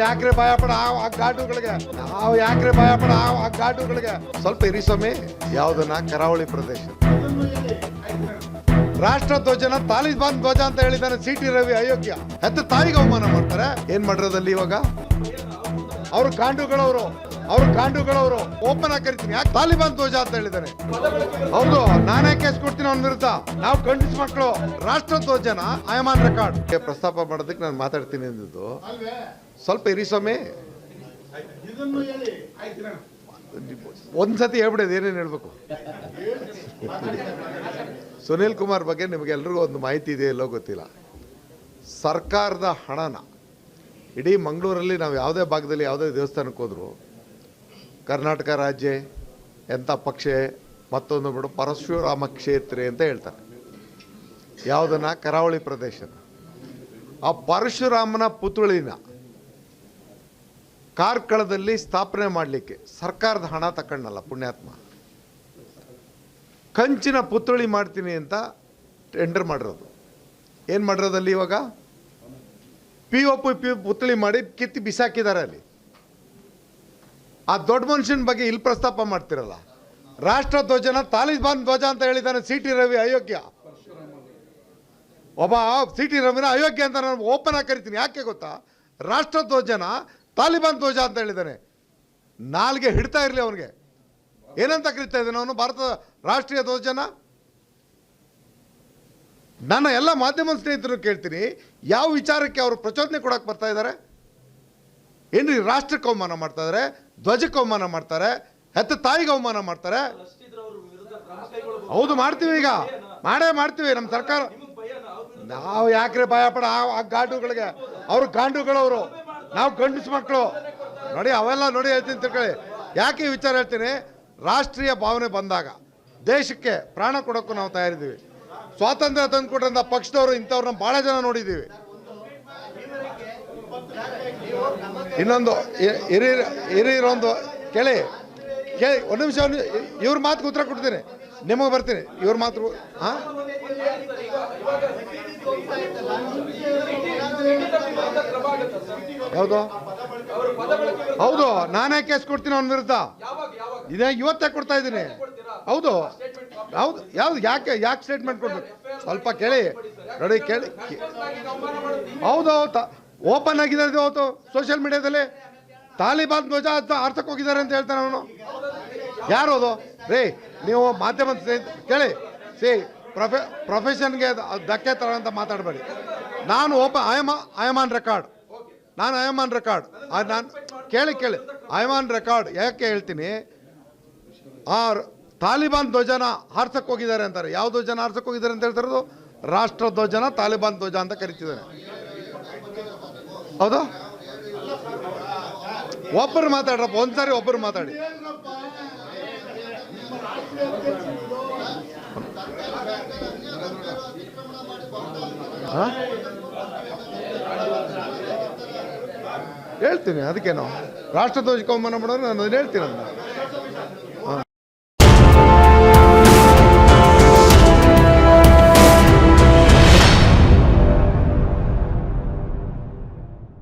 ಯಾಕ್ರೆ ಭಯಪಡ ಆ ಘಾಟುಗಳಿಗೆ, ನಾವು ಯಾಕ್ರೆ ಭಯಪಡ ಆ ಘಾಟುಗಳಿಗೆ. ಸ್ವಲ್ಪ ಇರಿ ಸ್ವಾಮಿ. ಯಾವುದನ್ನ? ಕರಾವಳಿ ಪ್ರದೇಶ ರಾಷ್ಟ್ರ ಧ್ವಜನ ತಾಲಿಬಾನ್ ಧ್ವಜ ಅಂತ ಹೇಳಿದಾನೆ ಸಿಟಿ ರವಿ. ಅಯೋಗ್ಯ. ಹೆತ್ತ ತಾಯಿಗೆ ಅವಮಾನ ಮಾಡ್ತಾರೆ. ಏನ್ ಮಾಡಿರೋದಲ್ಲಿ ಇವಾಗ ಅವ್ರು ಕಾಂಡುಗಳವರು ಓಪನ್ ಆಗಿ ಕರಿತೀನಿ. ಯಾಕೆ ತಾಲಿಬಾನ್ ಧ್ವಜ ಅಂತ ಹೇಳಿದಾನೆ? ಹೌದು, ನಾನೇ ಕೇಸ್ ಕೊಡ್ತೀನಿ ಅವನ ವಿರುದ್ಧ. ನಾವು ಗಂಡಸ ಮಕ್ಕಳು ರಾಷ್ಟ್ರ ಧ್ವಜನ ಆಯಮಾನ್ ರೆಕಾರ್ಡ್ ಪ್ರಸ್ತಾಪ ಮಾಡೋದಕ್ಕೆ ನಾನು ಮಾತಾಡ್ತೀನಿ ಅಂದಿದ್ದು. ಸ್ವಲ್ಪ ಇರಿ ಸ್ವಾಮಿ. ಒಂದ್ಸತಿ ಹೇಳ್ಬಿಡೋದು ಏನೇನು ಹೇಳ್ಬೇಕು. ಸುನೀಲ್ ಕುಮಾರ್ ಬಗ್ಗೆ ನಿಮಗೆಲ್ರಿಗೂ ಒಂದು ಮಾಹಿತಿ ಇದೆ, ಎಲ್ಲೋ ಗೊತ್ತಿಲ್ಲ. ಸರ್ಕಾರದ ಹಣನ ಇಡೀ ಮಂಗಳೂರಲ್ಲಿ ನಾವು ಯಾವುದೇ ಭಾಗದಲ್ಲಿ ಯಾವುದೇ ದೇವಸ್ಥಾನಕ್ಕೆ ಹೋದ್ರು ಕರ್ನಾಟಕ ರಾಜ್ಯ ಎಂಥ ಪಕ್ಷ ಮತ್ತೊಂದು ಬಿಡು ಪರಶುರಾಮ ಕ್ಷೇತ್ರ ಅಂತ ಹೇಳ್ತಾರೆ. ಯಾವುದನ್ನ? ಕರಾವಳಿ ಪ್ರದೇಶನ. ಆ ಪರಶುರಾಮನ ಪುತ್ಥಳಿನ ಕಾರ್ಕಳದಲ್ಲಿ ಸ್ಥಾಪನೆ ಮಾಡಲಿಕ್ಕೆ ಸರ್ಕಾರದ ಹಣ ತಗೊಂಡಲ್ಲ ಪುಣ್ಯಾತ್ಮ. ಕಂಚಿನ ಪುತ್ಥಳಿ ಮಾಡ್ತೀನಿ ಅಂತ ಟೆಂಡರ್ ಮಾಡಿರೋದು. ಏನು ಮಾಡಿರೋದಲ್ಲಿ ಇವಾಗ POP ಪುತ್ಥಳಿ ಮಾಡಿ ಕಿತ್ತಿ ಬಿಸಾಕಿದ್ದಾರೆ ಅಲ್ಲಿ. ಆ ದೊಡ್ಡ ಮನುಷ್ಯನ ಬಗ್ಗೆ ಇಲ್ಲಿ ಪ್ರಸ್ತಾಪ ಮಾಡ್ತಿರಲ್ಲ. ರಾಷ್ಟ್ರ ಧ್ವಜನ ತಾಲಿಬಾನ್ ಧ್ವಜ ಅಂತ ಹೇಳಿದ್ದಾನೆ ಸಿಟಿ ರವಿ. ಅಯೋಗ್ಯ. ಒಬ್ಬ ಸಿಟಿ ರವಿನ ಅಯೋಗ್ಯ ಅಂತ ನಾನು ಓಪನ್ ಆಗಿ ಕರಿತೀನಿ. ಯಾಕೆ ಗೊತ್ತಾ? ರಾಷ್ಟ್ರ ಧ್ವಜನ ತಾಲಿಬಾನ್ ಧ್ವಜ ಅಂತ ಹೇಳಿದ್ದಾನೆ. ನಾಲ್ಗೆ ಹಿಡ್ತಾ ಇರಲಿ ಅವನಿಗೆ. ಏನಂತ ಕರಿತಾ ಇದ್ದಾನೆ ಅವನು? ಭಾರತದ ರಾಷ್ಟ್ರೀಯ ಧ್ವಜನ. ನನ್ನ ಎಲ್ಲ ಮಾಧ್ಯಮ ಸ್ನೇಹಿತರು ಕೇಳ್ತೀನಿ, ಯಾವ ವಿಚಾರಕ್ಕೆ ಅವರು ಪ್ರಚೋದನೆ ಕೊಡಕ್ಕೆ ಬರ್ತಾ ಇದ್ದಾರೆ? ಏನ್ರಿ ರಾಷ್ಟ್ರಕ್ಕೆ ಅವಮಾನ ಮಾಡ್ತಾ ಇದ್ದಾರೆ, ಧ್ವಜಕ್ಕೆ ಅವಮಾನ ಮಾಡ್ತಾರೆ, ಹೆತ್ತ ತಾಯಿಗೆ ಅವಮಾನ ಮಾಡ್ತಾರೆ. ಹೌದು, ಮಾಡ್ತೀವಿ. ಈಗ ಮಾಡ್ತೀವಿ. ನಮ್ಮ ಸರ್ಕಾರ. ನಾವು ಯಾಕ್ರೆ ಭಯಪಡ ಆ ಘಾಟುಗಳಿಗೆ. ಅವರು ಗಾಂಡುಗಳವರು, ನಾವು ಗಂಡಸ ಮಕ್ಕಳು. ನೋಡಿ ಅವೆಲ್ಲ ನೋಡಿ ಹೇಳ್ತೀನಿ ತಿಳ್ಕೊಳ್ಳಿ. ಯಾಕೆ ಈ ವಿಚಾರ ಹೇಳ್ತೀನಿ? ರಾಷ್ಟ್ರೀಯ ಭಾವನೆ ಬಂದಾಗ ದೇಶಕ್ಕೆ ಪ್ರಾಣ ಕೊಡೋಕ್ಕೂ ನಾವು ತಯಾರಿದ್ದೀವಿ. ಸ್ವಾತಂತ್ರ್ಯ ತಂದು ಕೊಟ್ಟಂಥ ಪಕ್ಷದವರು ಇಂಥವ್ರನ್ನ ಭಾಳ ಜನ ನೋಡಿದ್ದೀವಿ. ಇನ್ನೊಂದು ಹಿರಿಯರೊಂದು ಕೇಳಿ ಒಂದು ನಿಮಿಷ. ಇವ್ರ ಮಾತಿಗೆ ಉತ್ತರ ಕೊಡ್ತೀನಿ, ನಿಮಗೆ ಬರ್ತೀನಿ. ಇವ್ರ ಮಾತು ಹೌದು ಹೌದು, ನಾನೇ ಕೇಸ್ ಕೊಡ್ತೀನಿ ಅವನ ವಿರುದ್ಧ. ಇದೇ ಇವತ್ತೇ ಕೊಡ್ತಾ ಇದ್ದೀನಿ. ಹೌದು ಹೌದು. ಯಾಕೆ ಸ್ಟೇಟ್ಮೆಂಟ್ ಕೊಡ್ಬೇಕು? ಸ್ವಲ್ಪ ಕೇಳಿ ನೋಡಿ, ಕೇಳಿ. ಹೌದು, ಓಪನ್ ಆಗಿದೆ ಇವತ್ತು ಸೋಷಿಯಲ್ ಮೀಡಿಯಾದಲ್ಲಿ. ತಾಲಿಬಾನ್ ಧ್ವಜ ಅರ್ಥಕ್ಕೆ ಹೋಗಿದ್ದಾರೆ ಅಂತ ಹೇಳ್ತಾನೆ ಅವನು. ಯಾರು ಅದು? ರೇ, ನೀವು ಮಾಧ್ಯಮ ಕೇಳಿ. ಪ್ರೊಫೆಷನ್ಗೆ ಧಕ್ಕೆ ತರ ಅಂತ ಮಾತಾಡಬೇಡಿ. ನಾನು ಆಯಮಾನ್ ರೆಕಾರ್ಡ್. ನಾನು ಕೇಳಿ ಆಯಮಾನ್ ರೆಕಾರ್ಡ್. ಯಾಕೆ ಹೇಳ್ತೀನಿ? ಆ ತಾಲಿಬಾನ್ ಧ್ವಜನ ಹಾರ್ಸಕ್ಕೆ ಹೋಗಿದ್ದಾರೆ ಅಂತಾರೆ. ಯಾವ ಧ್ವಜನ ಹಾರ್ಸಕ್ಕೆ ಹೋಗಿದ್ದಾರೆ ಅಂತ ಹೇಳ್ತಾರದು? ರಾಷ್ಟ್ರ ಧ್ವಜನ ತಾಲಿಬಾನ್ ಧ್ವಜ ಅಂತ ಕರಿತಿದ್ದಾರೆ. ಹೌದು, ಒಬ್ಬರು ಮಾತಾಡ್ರಪ್ಪ. ಒಂದ್ಸಾರಿ ಒಬ್ಬರು ಮಾತಾಡಿ. ಹೇಳ್ತೀನಿ. ಅದಕ್ಕೇನು ರಾಷ್ಟ್ರ ಧ್ವಜಕ್ಕೆ ಅವಮಾನ ಮಾಡೋರು ನಾನು ಹೇಳ್ತೀನಿ.